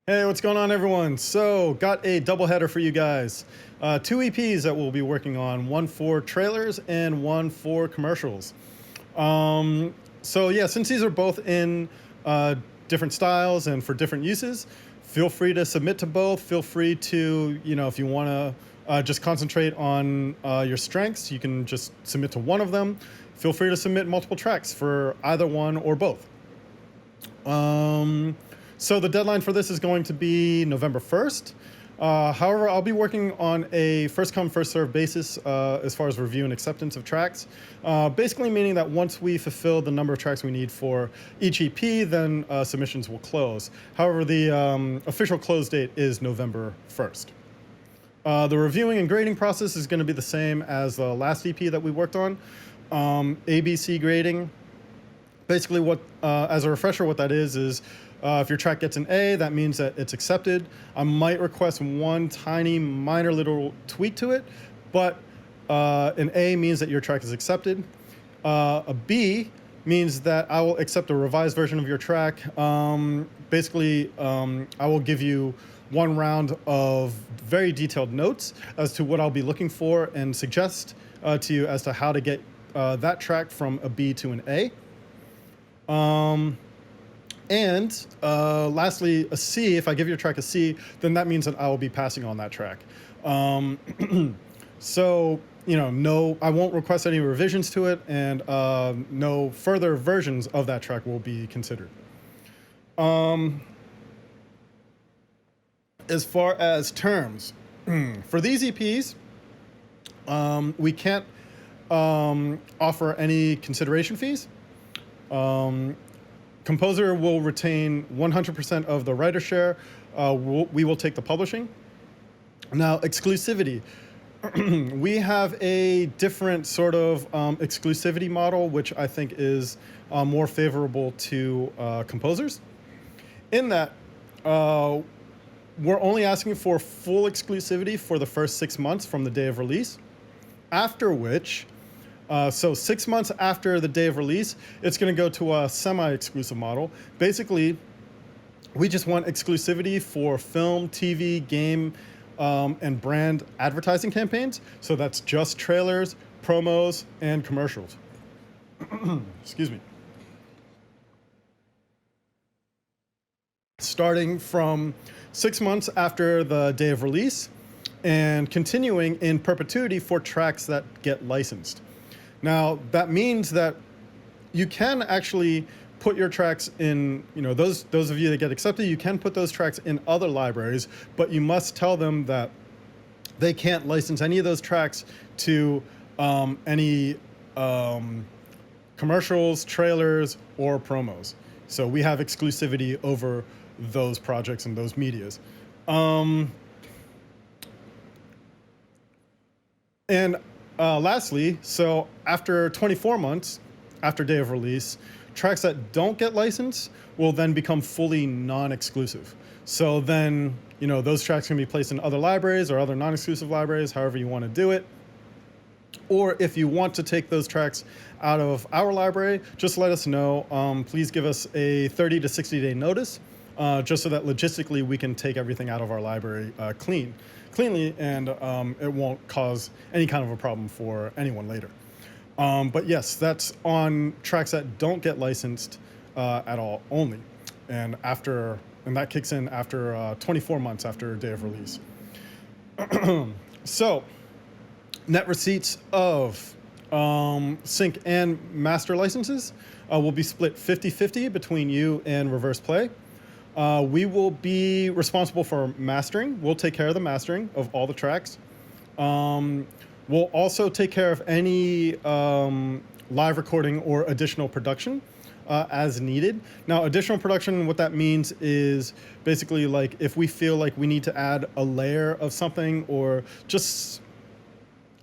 Hey, what's going on, everyone? So, got a doubleheader for you guys. Two EPs that we'll be working on, one for trailers and one for commercials. So yeah, since these are both in different styles and for different uses, feel free to submit to both. Feel free to, if you want to just concentrate on your strengths, you can just submit to one of them. Feel free to submit multiple tracks for either one or both. So the deadline for this is going to be November 1st. However, I'll be working on a first-come, first-served basis as far as review and acceptance of tracks. Basically meaning that once we fulfill the number of tracks we need for each EP, then submissions will close. However, the official close date is November 1st. The reviewing and grading process is going to be the same as the last EP that we worked on. ABC grading. Basically, as a refresher, what that is if your track gets an A, that means that it's accepted. I might request one tiny minor little tweak to it, but an A means that your track is accepted. A B means that I will accept a revised version of your track. Basically, I will give you one round of very detailed notes as to what I'll be looking for and suggest to you as to how to get that track from a B to an A. Lastly, a C. If I give your track a C, then that means that I will be passing on that track. So, no, I won't request any revisions to it, and no further versions of that track will be considered. As far as terms, for these EPs, we can't offer any consideration fees. Composer will retain 100% of the writer share. We will take the publishing. Now, exclusivity. We have a different sort of exclusivity model, which I think is more favorable to composers. In that, we're only asking for full exclusivity for the first 6 months from the day of release, after which, so 6 months after the day of release, it's going to go to a semi-exclusive model. Basically, we just want exclusivity for film, TV, game, and brand advertising campaigns. So that's just trailers, promos, and commercials. Excuse me. Starting from 6 months after the day of release and continuing in perpetuity for tracks that get licensed. Now, that means that you can actually put your tracks in, those of you that get accepted, you can put those tracks in other libraries, but you must tell them that they can't license any of those tracks to any commercials, trailers, or promos. So we have exclusivity over those projects and those medias. Lastly, so after 24 months, after day of release, tracks that don't get licensed will then become fully non-exclusive. So then, those tracks can be placed in other libraries or other non-exclusive libraries, however you want to do it. Or if you want to take those tracks out of our library, just let us know. Please give us a 30 to 60-day notice, just so that logistically we can take everything out of our library cleanly, and it won't cause any kind of a problem for anyone later. But yes, that's on tracks that don't get licensed at all only, and that kicks in after 24 months after day of release. So, net receipts of sync and master licenses will be split 50-50 between you and RVRSPLAY. We will be responsible for mastering. We'll take care of the mastering of all the tracks. We'll also take care of any live recording or additional production as needed. Now, additional production, what that means is basically like if we feel like we need to add a layer of something, or just,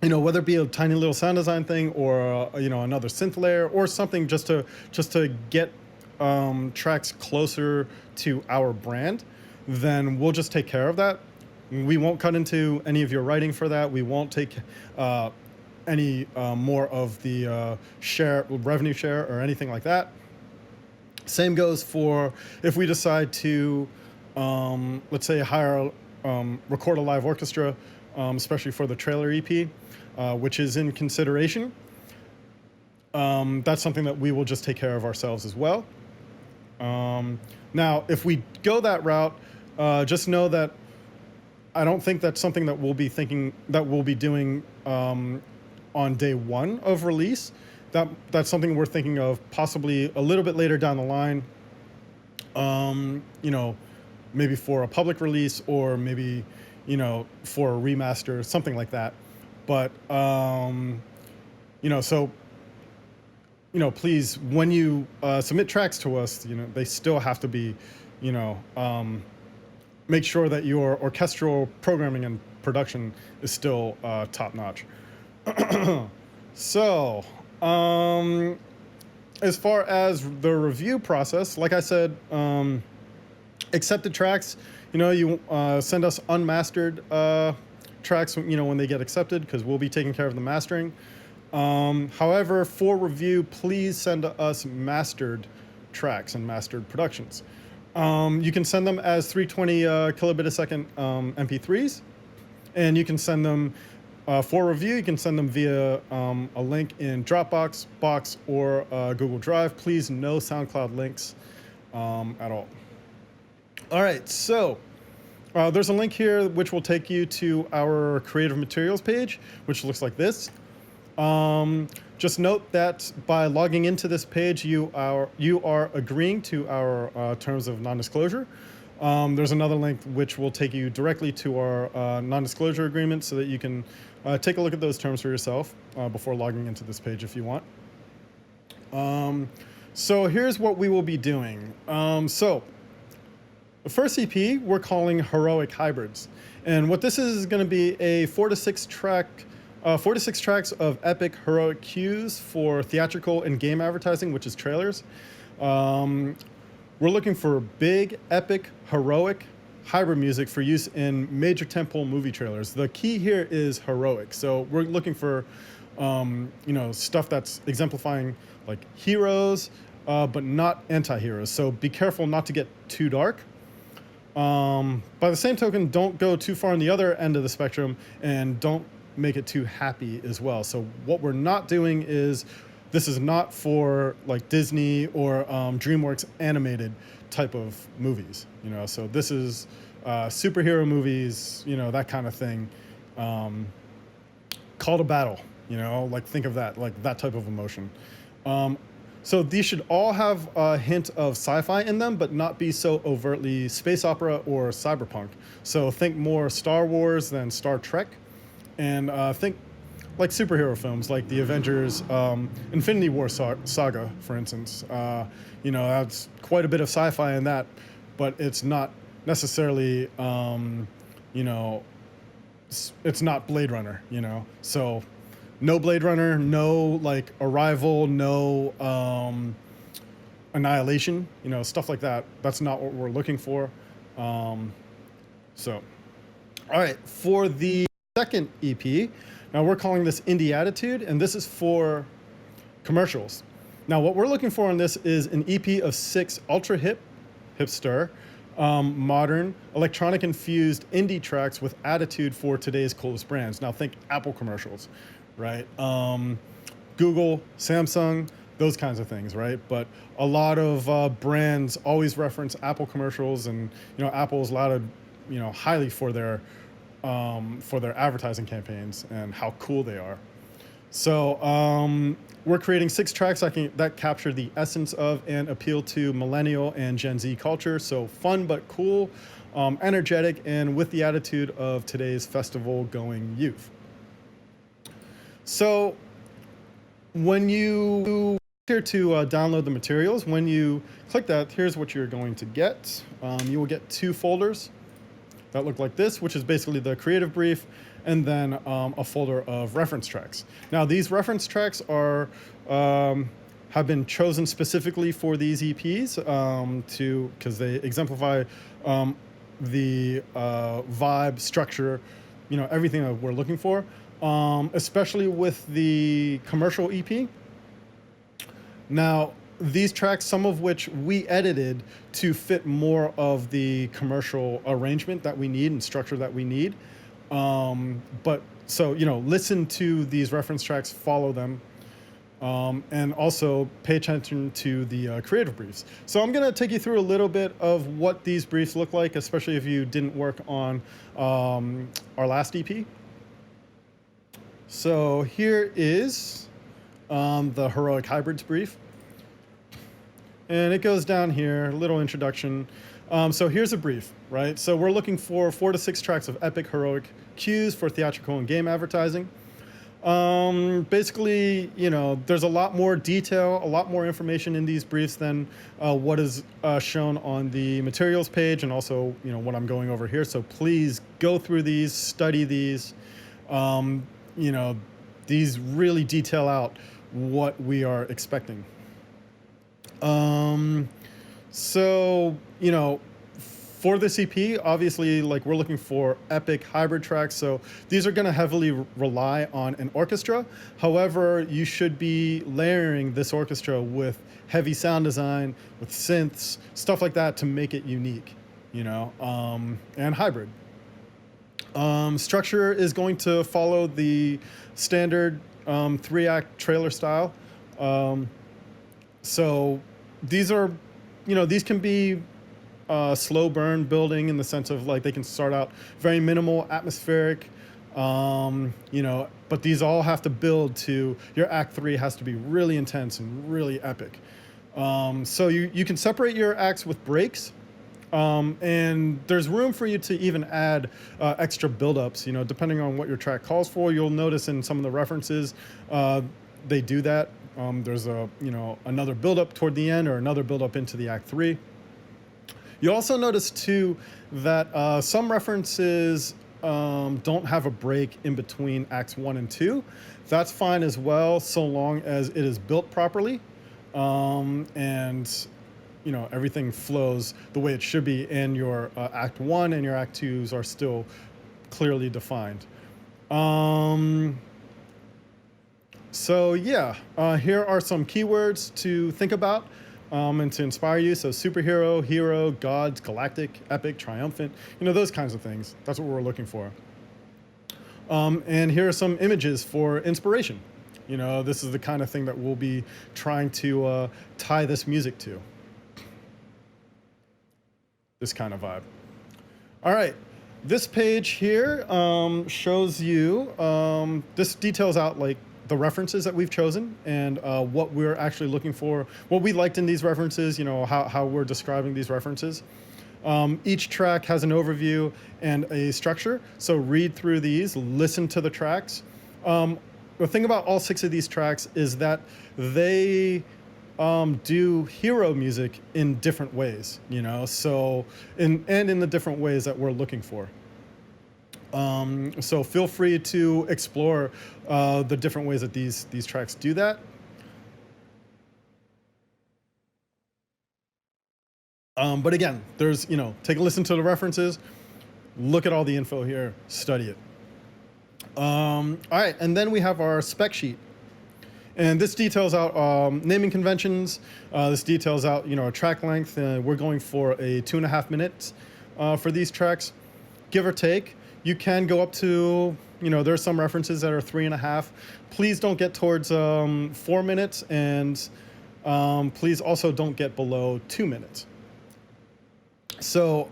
whether it be a tiny little sound design thing or, another synth layer or something just to get tracks closer to our brand, then we'll just take care of that. We won't cut into any of your writing for that. We won't take any more of the revenue share or anything like that. Same goes for if we decide to let's say hire, record a live orchestra, especially for the trailer EP, which is in consideration. That's something that we will just take care of ourselves as well. Now, if we go that route, just know that I don't think that's something that we'll be doing on day one of release. That's something we're thinking of possibly a little bit later down the line. You know, maybe for a public release, or maybe, you know, for a remaster, something like that. But you know, so, you know, please, when you submit tracks to us, you know, they still have to be, you know, make sure that your orchestral programming and production is still top notch. So, as far as the review process, like I said, accepted tracks, you know, you send us unmastered tracks, you know, when they get accepted, because we'll be taking care of the mastering. However, for review, please send us mastered tracks and mastered productions. You can send them as 320 kilobit a second MP3s, and you can send them for review. You can send them via a link in Dropbox, Box, or Google Drive. Please, no SoundCloud links at all. All right, so there's a link here which will take you to our creative materials page, which looks like this. Just note that by logging into this page, you are agreeing to our terms of non-disclosure. There's another link which will take you directly to our non-disclosure agreement, so that you can take a look at those terms for yourself before logging into this page if you want. So here's what we will be doing. So the first EP we're calling Heroic Hybrids, and what this is going to be a 4 to 6 tracks of epic heroic cues for theatrical and game advertising, which is trailers. We're looking for big, epic, heroic hybrid music for use in major tentpole movie trailers. The key here is heroic. So we're looking for, you know, stuff that's exemplifying like heroes, but not anti-heroes. So be careful not to get too dark. By the same token, don't go too far on the other end of the spectrum, and don't make it too happy as well. So what we're not doing is, this is not for like Disney or DreamWorks animated type of movies, you know. So this is superhero movies, you know, that kind of thing. Call to battle, you know, like think of that, like that type of emotion. So these should all have a hint of sci-fi in them, but not be so overtly space opera or cyberpunk. So think more Star Wars than Star Trek, and think like superhero films like the Avengers, Infinity War saga, for instance. You know, that's quite a bit of sci-fi in that, but it's not necessarily, you know, it's not Blade Runner, you know. So no Blade Runner, no like Arrival, no Annihilation, you know, stuff like that. That's not what we're looking for. So, all right, for the second EP, now we're calling this Indie Attitude, and this is for commercials. Now what we're looking for on this is an EP of 6 ultra hipster, modern, electronic infused indie tracks with attitude for today's coolest brands. Now think Apple commercials, right? Google, Samsung, those kinds of things, right? But a lot of brands always reference Apple commercials, and you know, Apple's lauded, you know, highly for their advertising campaigns and how cool they are. So we're creating 6 tracks that capture the essence of and appeal to millennial and Gen Z culture. So fun but cool, energetic, and with the attitude of today's festival-going youth. So when you here to download the materials, when you click that, here's what you're going to get. You will get 2 folders that look like this, which is basically the creative brief, and then a folder of reference tracks. Now these reference tracks are have been chosen specifically for these EPs because they exemplify the vibe, structure, you know, everything that we're looking for, especially with the commercial EP. Now these tracks, some of which we edited to fit more of the commercial arrangement that we need and structure that we need. But so, listen to these reference tracks, follow them, and also pay attention to the creative briefs. So I'm going to take you through a little bit of what these briefs look like, especially if you didn't work on our last EP. So here is the Heroic Hybrids brief. And it goes down here, a little introduction. So here's a brief, right? So we're looking for 4 to 6 tracks of epic heroic cues for theatrical and game advertising. Basically, there's a lot more detail, a lot more information in these briefs than what is shown on the materials page, and also, what I'm going over here. So please go through these, study these. These really detail out what we are expecting. For this EP, obviously, we're looking for epic hybrid tracks. So these are going to heavily rely on an orchestra. However, you should be layering this orchestra with heavy sound design, with synths, stuff like that to make it unique, and hybrid. Structure is going to follow the standard 3-act trailer style. So these are, these can be slow burn building in the sense of they can start out very minimal, atmospheric, but these all have to build to your act 3 has to be really intense and really epic. So you can separate your acts with breaks. And there's room for you to even add extra buildups, depending on what your track calls for. You'll notice in some of the references, they do that. There's another buildup toward the end or another buildup into the act 3. You also notice too that some references don't have a break in between acts 1 and 2. That's fine as well, so long as it is built properly. And everything flows the way it should be, and your Act 1 and your Act 2s are still clearly defined. Here are some keywords to think about and to inspire you. So superhero, hero, gods, galactic, epic, triumphant, those kinds of things. That's what we're looking for. And here are some images for inspiration. This is the kind of thing that we'll be trying to tie this music to. This kind of vibe. All right, this page here shows you, this details out the references that we've chosen and what we're actually looking for, what we liked in these references, how we're describing these references. Each track has an overview and a structure, so read through these, listen to the tracks. The thing about all 6 of these tracks is that they do hero music in different ways, so in the different ways that we're looking for. So feel free to explore the different ways that these tracks do that. But again, there's, take a listen to the references, look at all the info here, study it. All right, and then we have our spec sheet. And this details out naming conventions. This details out, a track length. We're going for a 2.5 minutes for these tracks, give or take. You can go up to, there are some references that are 3.5. Please don't get towards 4 minutes, and please also don't get below 2 minutes. So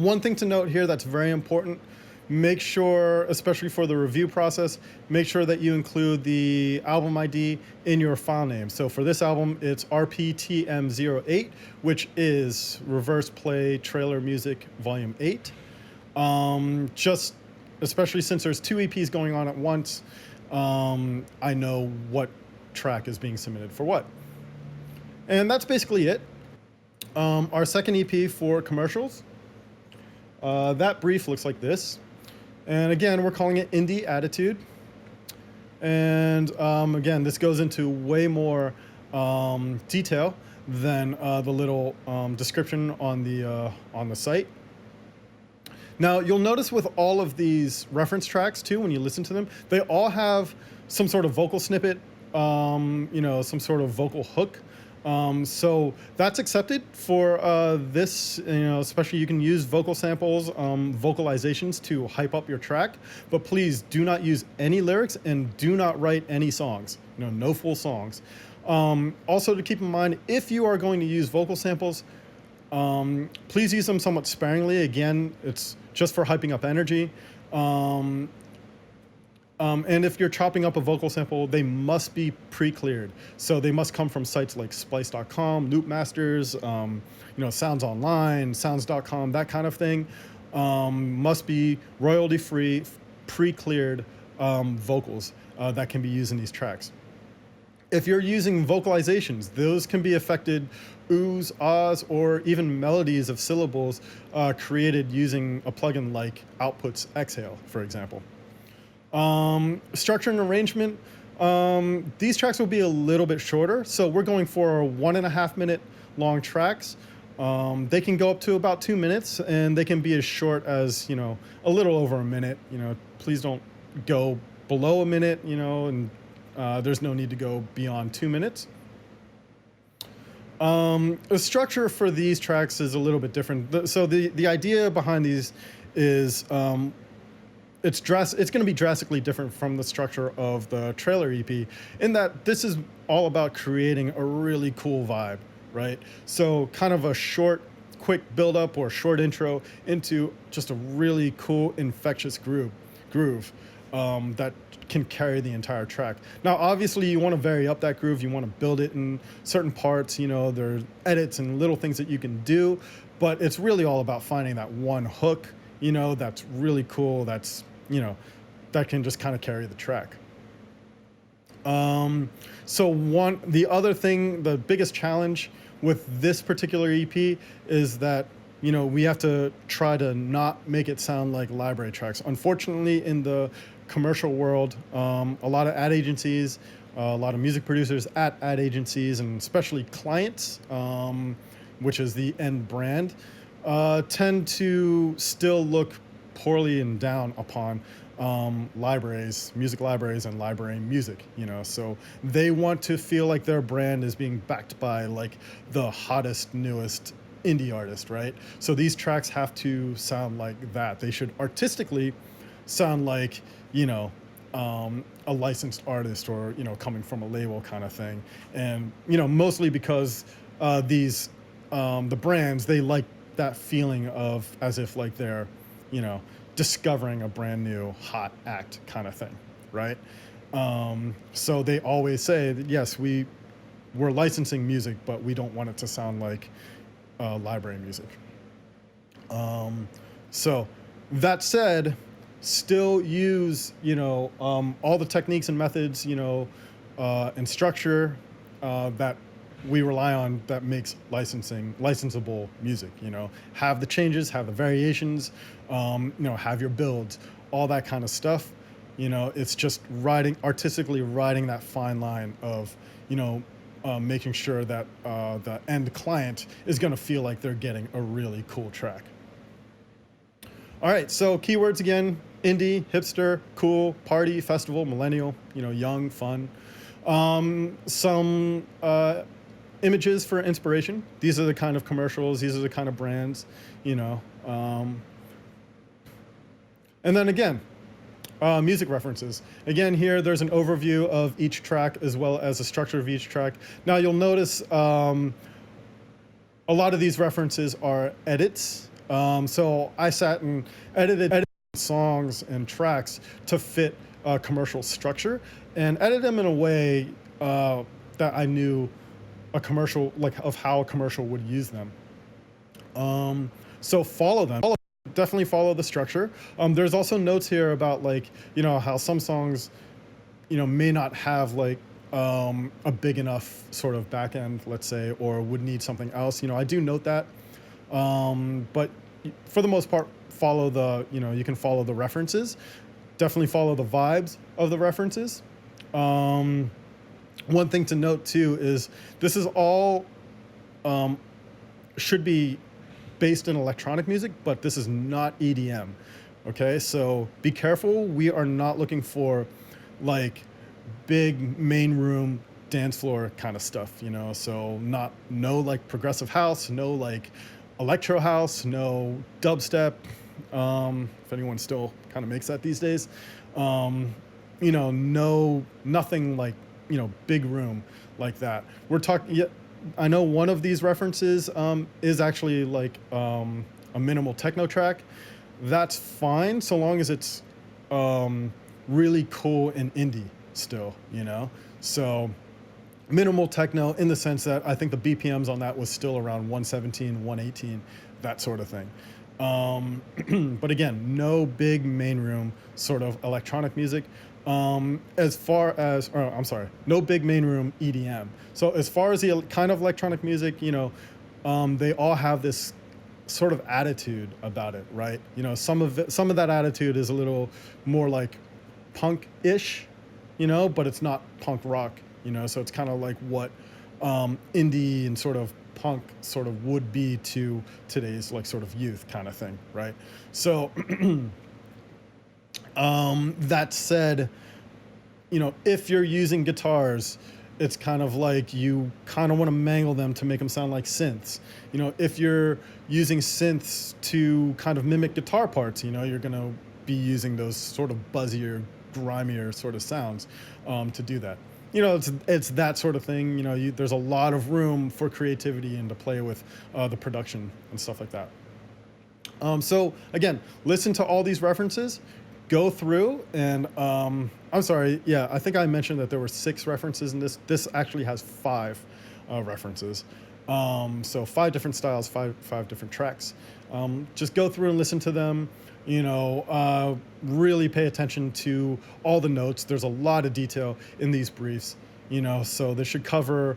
one thing to note here that's very important, make sure, especially for the review process, make sure that you include the album ID in your file name. So for this album, it's RPTM08, which is Reverse Play Trailer Music Volume 8. Just especially since there's 2 EPs going on at once, I know what track is being submitted for what. And that's basically it. Our second EP for commercials, that brief looks like this. And again, we're calling it Indie Attitude. And again, this goes into way more detail than the little description on the site. Now, you'll notice with all of these reference tracks too, when you listen to them, they all have some sort of vocal snippet, some sort of vocal hook So that's accepted for this, especially you can use vocal samples, vocalizations to hype up your track, but please do not use any lyrics and do not write any songs, no full songs. Also to keep in mind, if you are going to use vocal samples, please use them somewhat sparingly. Again, it's just for hyping up energy. And if you're chopping up a vocal sample, they must be pre-cleared. So they must come from sites like splice.com, Loopmasters, Sounds Online, sounds.com, that kind of thing. Must be royalty-free, pre-cleared vocals that can be used in these tracks. If you're using vocalizations, those can be affected oohs, ahs, or even melodies of syllables created using a plugin like Outputs Exhale, for example. Structure and arrangement. These tracks will be a little bit shorter, so we're going for 1.5 minute long tracks. They can go up to about 2 minutes, and they can be as short as a little over a minute. Please don't go below a minute. And there's no need to go beyond 2 minutes. The structure for these tracks is a little bit different. So the idea behind these is it's going to be drastically different from the structure of the trailer EP, in that this is all about creating a really cool vibe, right? So kind of a short, quick build-up or short intro into just a really cool, infectious groove that can carry the entire track. Now, obviously, you want to vary up that groove. You want to build it in certain parts. There's edits and little things that you can do, but it's really all about finding that one hook, that's really cool, that's that can just kind of carry the track. The other thing, the biggest challenge with this particular EP is that, we have to try to not make it sound like library tracks. Unfortunately, in the commercial world, a lot of ad agencies, a lot of music producers at ad agencies, and especially clients, which is the end brand, tend to still look poorly and down upon music libraries and library music, so they want to feel like their brand is being backed by like the hottest, newest indie artist, right? So these tracks have to sound like that. They should artistically sound like, a licensed artist or, coming from a label kind of thing. And, mostly because the brands, they like that feeling of as if like they're, discovering a brand new hot act kind of thing, right? So they always say that, yes, we're licensing music, but we don't want it to sound like library music. So that said, still use, all the techniques and methods, and structure that we rely on that makes licensable music. Have the changes, have the variations, have your builds, all that kind of stuff. It's just artistically riding that fine line of, making sure that the end client is going to feel like they're getting a really cool track. All right, so keywords again: indie, hipster, cool, party, festival, millennial, young, fun. Some images for inspiration. These are the kind of commercials, these are the kind of brands, and then again, music references. Again, here there's an overview of each track as well as the structure of each track. Now you'll notice a lot of these references are edits. So I sat and edited songs and tracks to fit a commercial structure and edit them in a way that I knew a commercial, like of how a commercial would use them. So follow them. Definitely follow the structure. There's also notes here about like, how some songs, may not have like a big enough sort of back end, let's say, or would need something else. I do note that. But for the most part, follow the, you can follow the references. Definitely follow the vibes of the references. One thing to note too is this is all should be based in electronic music, but this is not EDM. Okay, so be careful. We are not looking for like big main room dance floor kind of stuff, you know. So no like progressive house, no like electro house, no dubstep. If anyone still kind of makes that these days, you know, nothing like, you know, big room like that. We're talking. Yeah, I know one of these references is actually like a minimal techno track. That's fine so long as it's really cool and indie still, you know. So minimal techno in the sense that I think the BPMs on that was still around 117, 118, that sort of thing. But again, no big main room sort of electronic music. As far as, or, I'm sorry, no big main room EDM. So as far as the kind of electronic music, you know, they all have this sort of attitude about it, right? You know, some of that attitude is a little more like punk-ish, you know, but it's not punk rock, you know. So it's kind of like what indie and sort of punk sort of would be to today's like sort of youth kind of thing, right? So that said, you know, if you're using guitars, it's kind of like you kind of want to mangle them to make them sound like synths. You know, if you're using synths to kind of mimic guitar parts, you know, you're going to be using those sort of buzzier, grimier sort of sounds to do that. You know, it's that sort of thing. You know, there's a lot of room for creativity and to play with the production and stuff like that. So again, listen to all these references, go through, and I'm sorry, yeah, I think I mentioned that there were 6 references in this. This actually has 5 references. So 5 different styles, five different tracks. Just go through and listen to them. You know, really pay attention to all the notes. There's a lot of detail in these briefs, you know, so this should cover,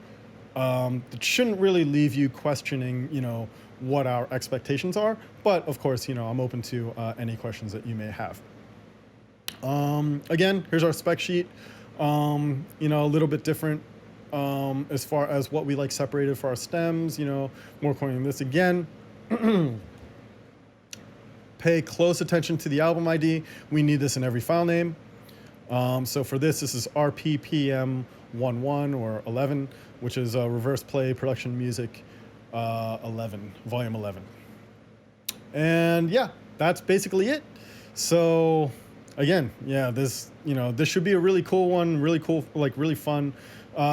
it shouldn't really leave you questioning, you know, what our expectations are. But of course, you know, I'm open to any questions that you may have. Again, here's our spec sheet. You know, a little bit different as far as what we like separated for our stems, you know, more according to this again. Pay close attention to the album ID. We need this in every file name. So for this is RPPM 11 or 11, which is Reverse Play Production Music 11, Volume 11. And yeah, that's basically it. So again, yeah, this, you know, this should be a really cool one, really cool, like really fun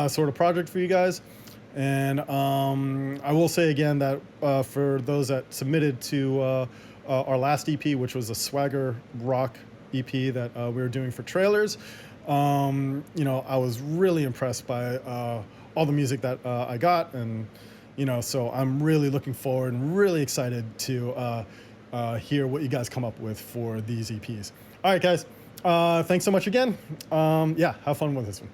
sort of project for you guys. And I will say again that for those that submitted to our last EP, which was a Swagger Rock EP that we were doing for trailers, you know, I was really impressed by all the music that I got. And, you know, so I'm really looking forward and really excited to hear what you guys come up with for these EPs. All right, guys, thanks so much again. Yeah, have fun with this one.